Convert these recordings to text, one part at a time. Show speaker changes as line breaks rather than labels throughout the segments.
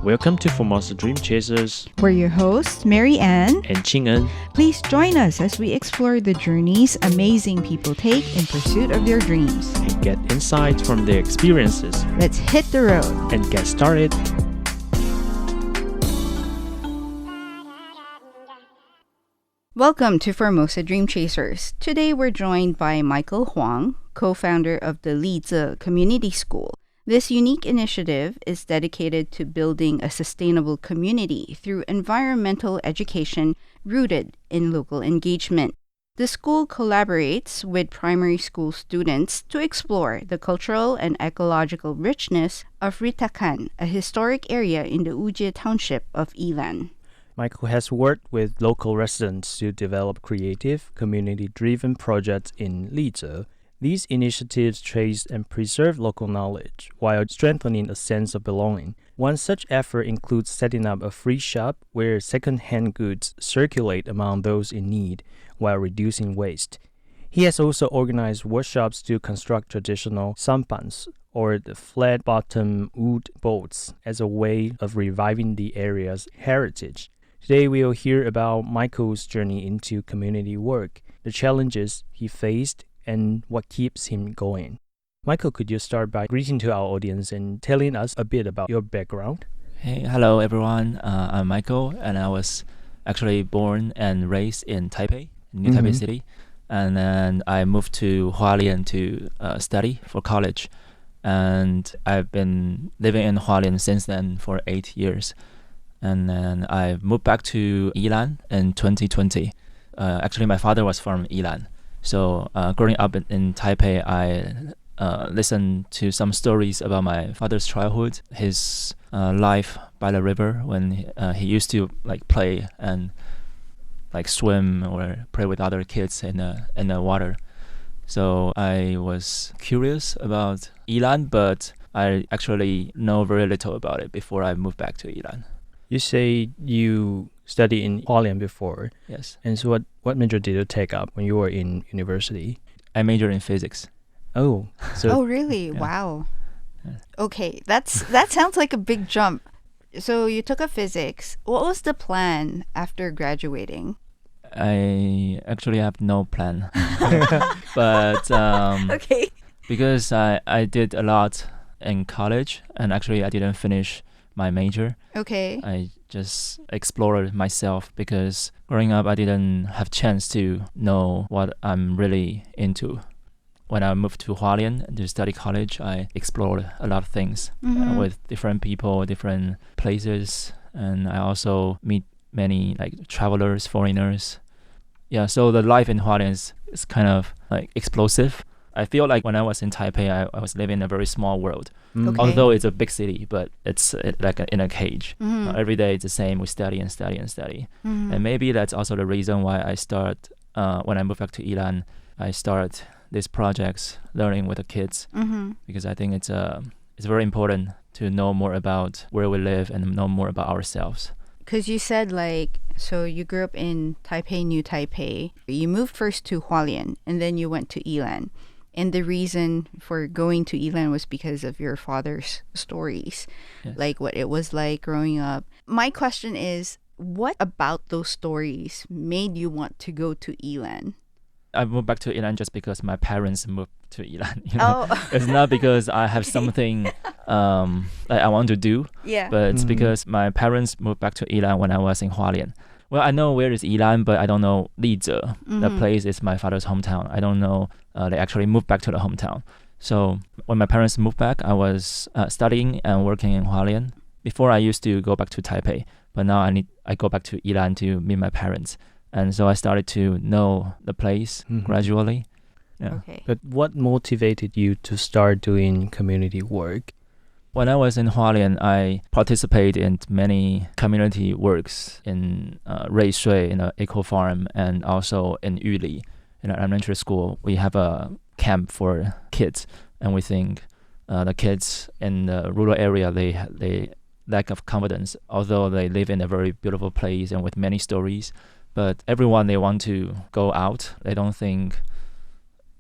Welcome to Formosa Dream Chasers.
We're your hosts, Mary Ann
and Qing-en.
Please join us as we explore the journeys amazing people take in pursuit of their dreams.
And get insights from their experiences.
Let's hit the road
and get started.
Welcome to Formosa Dream Chasers. Today we're joined by Michael Huang, co-founder of the Lizhe Community School. This unique initiative is dedicated to building a sustainable community through environmental education rooted in local engagement. The school collaborates with primary school students to explore the cultural and ecological richness of Ritakkan, a historic area in the Ujie township of Yilan.
Michael has worked with local residents to develop creative, community-driven projects in Lizhe. These initiatives trace and preserve local knowledge while strengthening a sense of belonging. One such effort includes setting up a free shop where second-hand goods circulate among those in need while reducing waste. He has also organized workshops to construct traditional sampans, or the flat-bottom wood boats, as a way of reviving the area's heritage. Today we'll hear about Michael's journey into community work, the challenges he faced, and what keeps him going. Michael, could you start by greeting to our audience and telling us a bit about your background?
Hey, hello everyone. I'm Michael, and I was actually born and raised in Taipei, New Taipei City. And then I moved to Hualien to study for college. And I've been living in Hualien since then for 8 years. And then I moved back to Yilan in 2020. Actually, my father was from Yilan. So growing up in Taipei, I listened to some stories about my father's childhood, his life by the river when he used to play and swim or play with other kids in the water. So I was curious about Yilan, but I actually know very little about it before I moved back to Yilan.
You say you studied in Hualien before.
Yes.
And so what major did you take up when you were in university?
I majored in physics.
Oh.
Oh, really? Yeah. Wow. Yeah. Okay, that sounds like a big jump. So you took up physics. What was the plan after graduating?
I actually have no plan. But
okay.
Because I did a lot in college, and actually I didn't finish my major.
Okay.
I just explored myself because growing up I didn't have chance to know what I'm really into. When I moved to Hualien to study college, I explored a lot of things with different people, different places, and I also meet many travelers, foreigners. Yeah, so the life in Hualien is kind of explosive. I feel like when I was in Taipei, I was living in a very small world.
Okay.
Although it's a big city, but it's in a cage. Every day it's the same. We study and study and study. And maybe that's also the reason why I start, when I moved back to Yilan, I start these projects, learning with the kids. Because I think it's very important to know more about where we live and know more about ourselves.
Because you said so you grew up in Taipei, New Taipei. You moved first to Hualien, and then you went to Yilan. And the reason for going to Yilan was because of your father's stories, yes. What it was like growing up. My question is, what about those stories made you want to go to Yilan?
I moved back to Yilan just because my parents moved to Yilan. It's not because I have something I want to do, but it's because my parents moved back to Yilan when I was in Hualien. Well, I know where is Yilan, but I don't know Lizhe. The place is my father's hometown. I don't know they actually moved back to the hometown. So when my parents moved back, I was studying and working in Hualien. Before I used to go back to Taipei, but now I go back to Yilan to meet my parents. And so I started to know the place gradually. Yeah.
Okay.
But what motivated you to start doing community work?
When I was in Hualien, I participated in many community works in Ruishui, in an eco farm, and also in Yuli, in an elementary school. We have a camp for kids, and we think the kids in the rural area, they lack of confidence, although they live in a very beautiful place and with many stories. But everyone, they want to go out. They don't think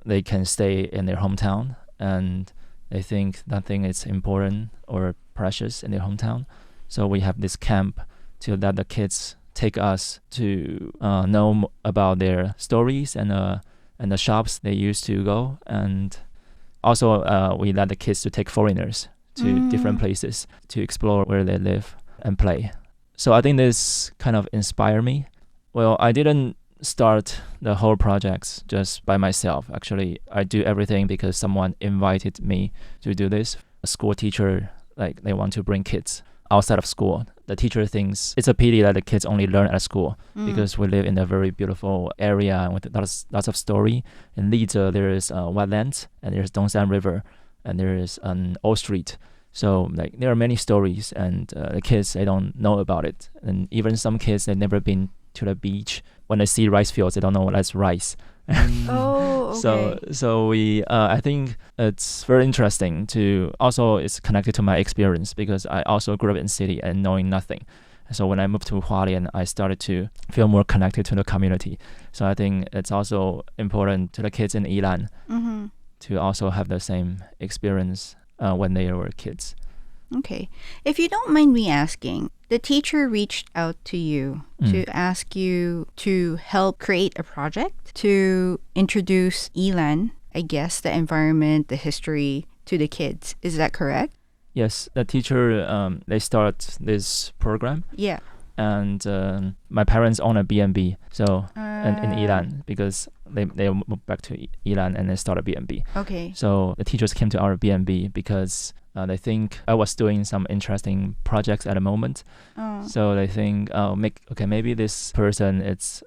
they can stay in their hometown, and they think nothing is important or precious in their hometown. So we have this camp to let the kids take us to know about their stories and the shops they used to go, and also we let the kids to take foreigners to different places to explore where they live and play. So I think this kind of inspired me. Well, I didn't start the whole project just by myself. Actually, I do everything because someone invited me to do this. A school teacher, like, they want to bring kids outside of school. The teacher thinks it's a pity that the kids only learn at school because we live in a very beautiful area with lots of story. In Lize, there is wetlands, and there's Dongshan River, and there is an old street. So like there are many stories, and the kids, they don't know about it. And even some kids, they've never been to the beach. When they see rice fields, they don't know that's rice.
Oh, okay.
So we I think it's very interesting to also, it's connected to my experience because I also grew up in city and knowing nothing. So when I moved to Hualien, I started to feel more connected to the community. So I think it's also important to the kids in Yilan to also have the same experience when they were kids.
Okay. If you don't mind me asking, the teacher reached out to you to ask you to help create a project to introduce Yilan, I guess, the environment, the history to the kids. Is that correct?
Yes, the teacher, they start this program.
Yeah.
And my parents own a B&B, so in Yilan, because they moved back to Yilan and they started B&B.
Okay.
So the teachers came to our B&B because they think I was doing some interesting projects at the moment. So they think, maybe this person, it's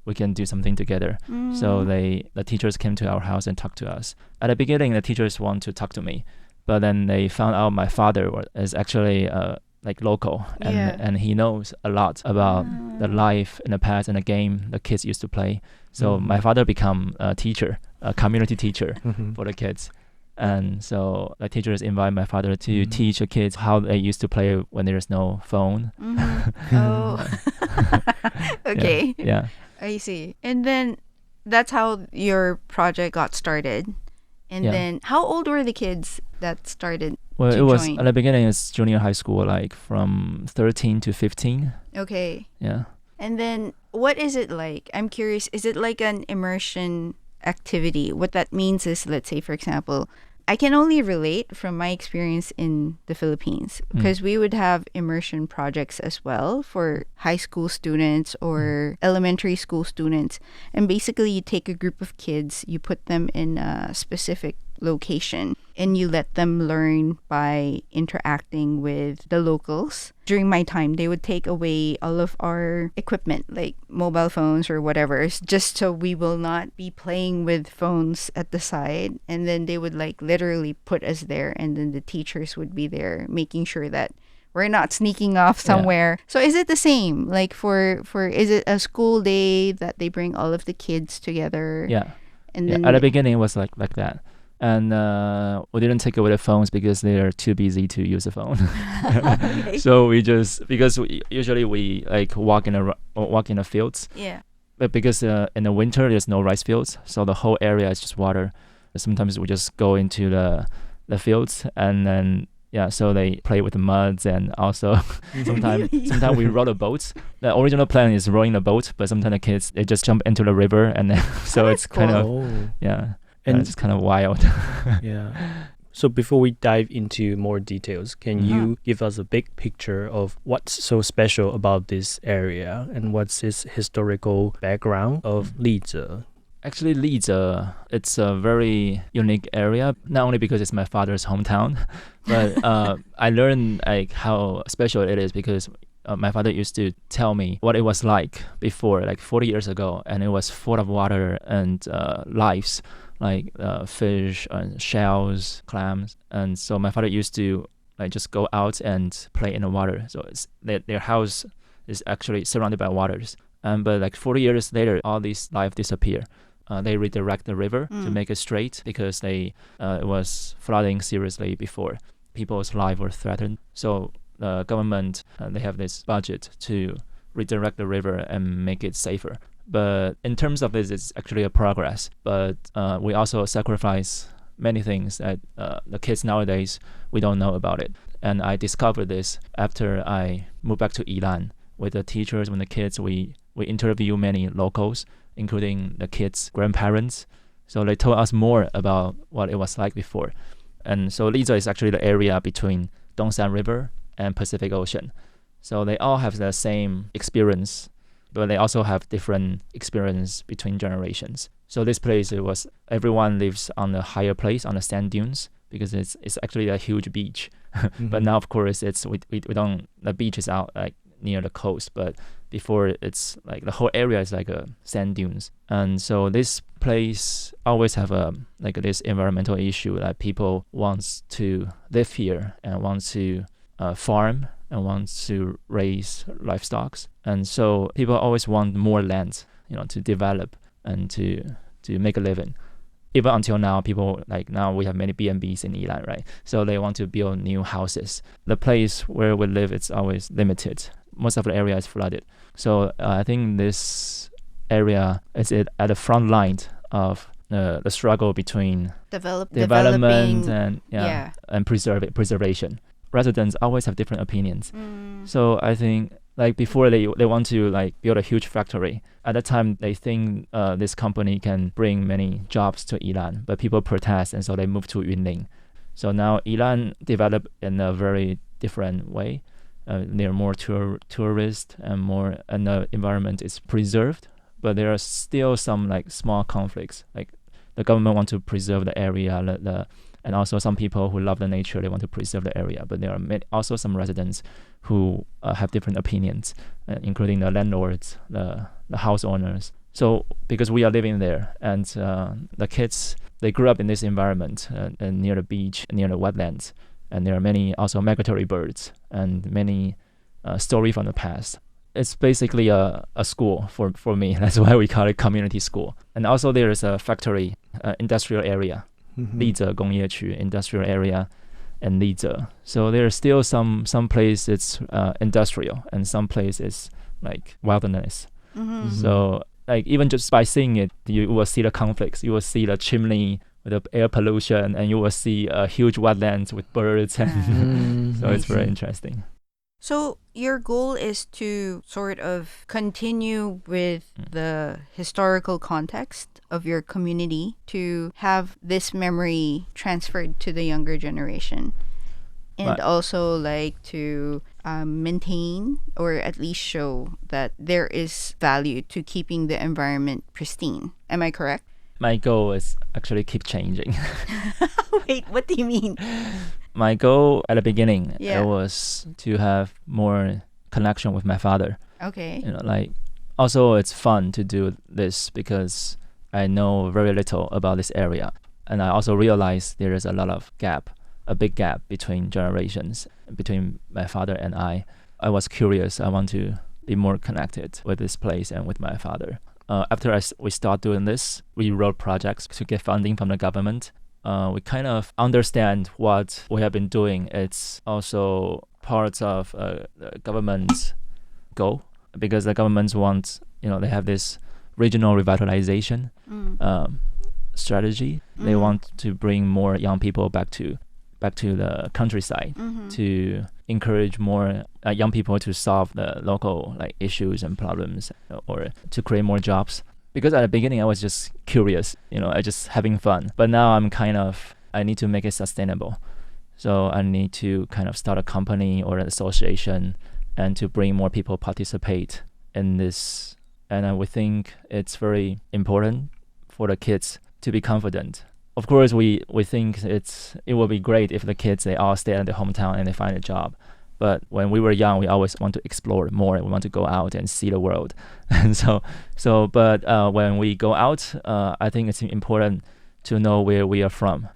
we can do something together. So the teachers came to our house and talked to us. At the beginning, the teachers want to talk to me, but then they found out my father is actually like local, and he knows a lot about the life in the past and the game the kids used to play. So my father become a teacher, a community teacher for the kids. And so the teachers invite my father to teach the kids how they used to play when there's no phone.
Oh, okay.
Yeah.
I see. And then that's how your project got started. And then how old were the kids that started?
Well,
to
it was
join?
at the beginning, it's junior high school, like from 13 to 15.
Okay.
Yeah.
And then what is it like? I'm curious, is it like an immersion activity? What that means is, let's say, for example, I can only relate from my experience in the Philippines because we would have immersion projects as well for high school students or elementary school students. And basically, you take a group of kids, you put them in a specific location, and you let them learn by interacting with the locals. During my time, they would take away all of our equipment, like mobile phones or whatever, just so we will not be playing with phones at the side. And then they would like literally put us there, and then the teachers would be there making sure that we're not sneaking off somewhere. So is it the same? Like for is it a school day that they bring all of the kids together?
Yeah.
And
At the beginning, it was like that. And we didn't take away the phones because they are too busy to use the phone.
Okay.
So we just, because usually we like walk in the fields.
Yeah.
But because in the winter there's no rice fields, so the whole area is just water. Sometimes we just go into the fields, and then so they play with the muds, and also sometimes we row the boats. The original plan is rowing the boat, but sometimes the kids, they just jump into the river, and then so it's
cool.
kind of
And
it's kind of wild.
yeah. So before we dive into more details, can you give us a big picture of what's so special about this area and what's its historical background of Lize?
Actually, Lize, it's a very unique area, not only because it's my father's hometown, but I learned like how special it is because my father used to tell me what it was like before, like 40 years ago, and it was full of water and lives, like fish and shells, clams. And so my father used to like just go out and play in the water. So their house is actually surrounded by waters. But like 40 years later, all these life disappear. They redirect the river to make it straight because it was flooding seriously before. People's lives were threatened. So the government, they have this budget to redirect the river and make it safer. But in terms of this, it's actually a progress. But we also sacrifice many things that the kids nowadays, we don't know about it. And I discovered this after I moved back to Yilan. With the teachers, with the kids, we interview many locals, including the kids' grandparents. So they told us more about what it was like before. And so Lize is actually the area between Dongsan River and Pacific Ocean. So they all have the same experience, but they also have different experience between generations. So this place, everyone lives on the higher place, on the sand dunes, because it's actually a huge beach.
Mm-hmm.
But now, of course, the beach is out like near the coast, but before it's like the whole area is like a sand dunes. And so this place always have this environmental issue that people wants to live here and wants to farm and wants to raise livestock. And so people always want more land, to develop and to make a living. Even until now, now we have many B&Bs in Yilan, right? So they want to build new houses. The place where we live, it's always limited. Most of the area is flooded. So I think this area is at the front line of the struggle between development and preservation. Residents always have different opinions. So I think before they want to build a huge factory. At that time, they think this company can bring many jobs to Yilan, but people protest, and so they move to Yunlin. So now Yilan developed in a very different way. There are more tourists and the environment is preserved, but there are still some small conflicts. The government want to preserve the area, and also some people who love the nature, they want to preserve the area. But there are also some residents who have different opinions, including the landlords, the house owners. So because we are living there, and the kids, they grew up in this environment and near the beach, near the wetlands, and there are many also migratory birds and many stories from the past. It's basically a school for me. That's why we call it community school. And also there is a factory, industrial area. Lize 工业区 industrial area and Lize. So there are still some place it's industrial and some place is wilderness. So even just by seeing it, you will see the conflicts. You will see the chimney with the air pollution, and you will see a huge wetlands with birds. And so it's very interesting.
So your goal is to sort of continue with the historical context of your community, to have this memory transferred to the younger generation, and
Right.
also to maintain or at least show that there is value to keeping the environment pristine. Am I correct?
My goal is actually keep changing.
Wait, what do you mean?
My goal at the beginning
Yeah.
it was to have more connection with my father.
Okay.
Also it's fun to do this because I know very little about this area, and I also realize there is a big gap between generations, between my father and I. I was curious. I want to be more connected with this place and with my father. After we start doing this, we wrote projects to get funding from the government. We kind of understand what we have been doing. It's also part of the government's goal, because the governments want, they have this regional revitalization strategy. They want to bring more young people back to the countryside, to encourage more young people to solve the local issues and problems, or to create more jobs. Because at the beginning I was just curious, I just having fun. But now I need to make it sustainable. So I need to kind of start a company or an association and to bring more people participate in this. And we think it's very important for the kids to be confident. Of course, we think it will be great if the kids, they all stay in their hometown and they find a job. But when we were young, we always want to explore more. We want to go out and see the world. And but when we go out, I think it's important to know where we are from.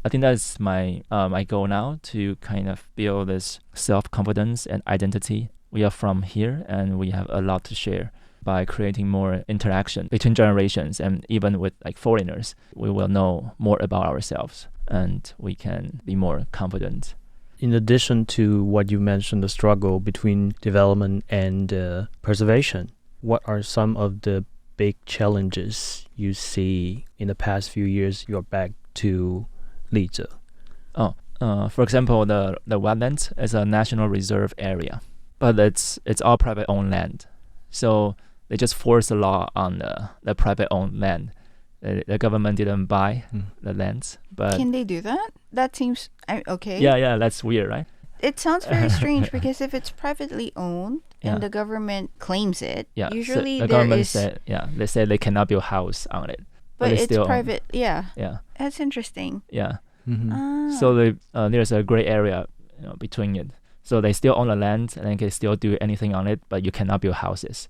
I think that's my goal now, to kind of build this self-confidence and identity. We are from here, and we have a lot to share. By creating more interaction between generations, and even with foreigners, we will know more about ourselves, and we can be more confident.
In addition to what you mentioned, the struggle between development and preservation, what are some of the big challenges you see in the past few years you're back to Lize?
for example, the wetlands is a national reserve area, but it's all private owned land. So they just force the law on the private owned land. The government didn't buy the lands, but
Can they do that? That seems okay.
yeah, that's weird, right?
It sounds very strange because if it's privately owned and the government claims it, usually
so the government said, they say they cannot build house on it,
but it's
still
private. Yeah,
yeah,
that's interesting.
yeah.
Mm-hmm.
So there's a gray area, between it. So they still own the land and they can still do anything on it, but you cannot build houses.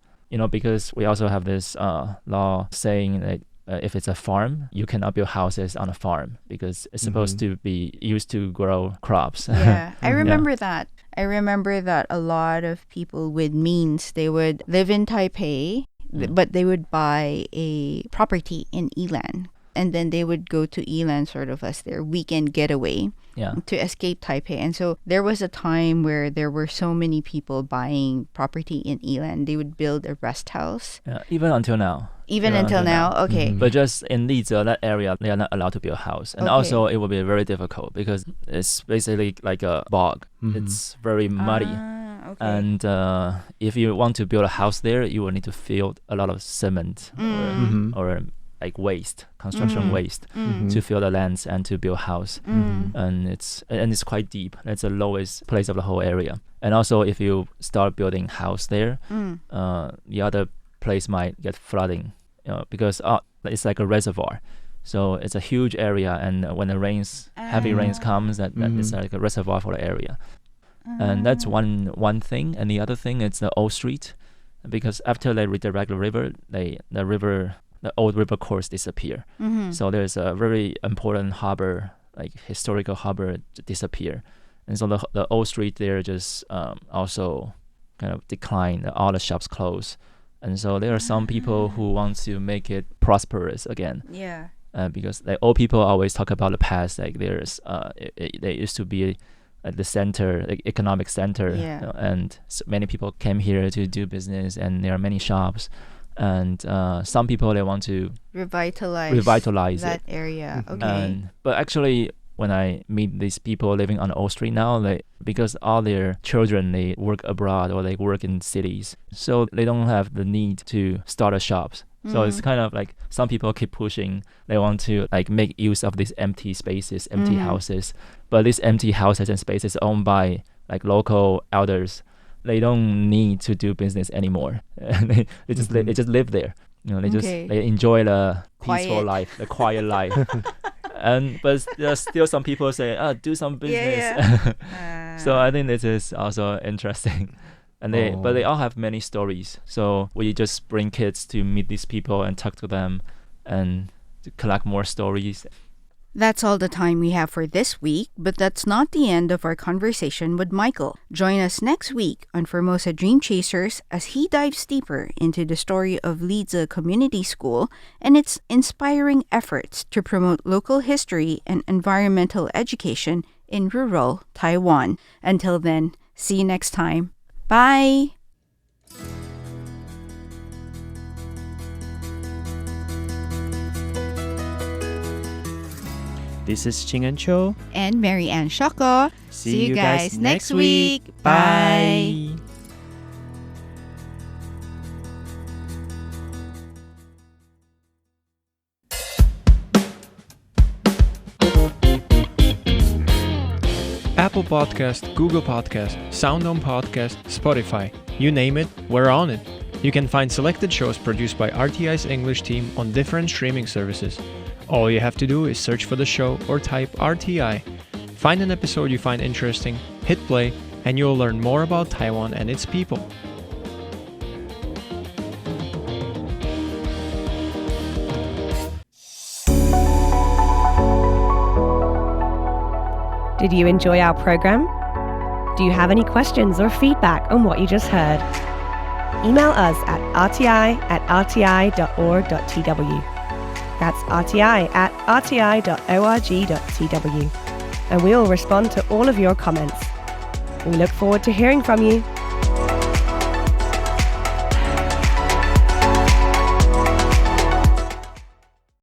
Because we also have this law saying that if it's a farm, you cannot build houses on a farm because it's supposed to be used to grow crops.
Yeah, I remember that. I remember that a lot of people with means, they would live in Taipei, but they would buy a property in Yilan. And then they would go to Yilan sort of as their weekend getaway to escape Taipei. And so there was a time where there were so many people buying property in Yilan. They would build a rest house.
Yeah, even until now.
Even until now? Okay.
Mm-hmm.
But just in Lize, that area, they are not allowed to build a house. And also it will be very difficult because it's basically like a bog. It's very muddy.
Okay.
And if you want to build a house there, you will need to fill a lot of cement or like waste, construction waste, to fill the lands and to build a house. And it's quite deep. It's the lowest place of the whole area. And also if you start building house there, the other place might get flooding, because it's like a reservoir. So it's a huge area, and when the heavy rains comes, that is like a reservoir for the area. And that's one thing. And the other thing is the old street, because after they redirect the river, the old river course disappear. So there's a very important harbor, like historical harbor, disappear. And so the old street there just also kind of decline. All the shops close. And so there are some people who want to make it prosperous again.
Yeah.
Because like old people always talk about the past, like there's they used to be at the center, like economic center, and so many people came here to do business, and there are many shops. And some people, they want to revitalize
that
it.
area. Okay.
But actually, when I meet these people living on the old street now, because all their children, they work abroad or they work in cities, so they don't have the need to start a shops. So it's kind of like some people keep pushing. They want to like make use of these empty spaces, empty houses. But these empty houses and spaces owned by like local elders, they don't need to do business anymore. they just live there. They enjoy the peaceful life, the quiet life. But there's still some people say, do some business. So I think this is also interesting. And but they all have many stories. So we just bring kids to meet these people and talk to them and to collect more stories.
That's all the time we have for this week, but that's not the end of our conversation with Michael. Join us next week on Formosa Dream Chasers as he dives deeper into the story of Lize Community School and its inspiring efforts to promote local history and environmental education in rural Taiwan. Until then, see you next time. Bye!
This is Ching and Cho.
And Mary Ann Shoko.
See you guys next week. Bye.
Apple Podcast, Google Podcast, SoundOn Podcast, Spotify. You name it, we're on it. You can find selected shows produced by RTI's English team on different streaming services. All you have to do is search for the show or type RTI. Find an episode you find interesting, hit play, and you'll learn more about Taiwan and its people.
Did you enjoy our program? Do you have any questions or feedback on what you just heard? Email us at rti@rti.org.tw. That's rti@rti.org.tw. And we will respond to all of your comments. We look forward to hearing from you.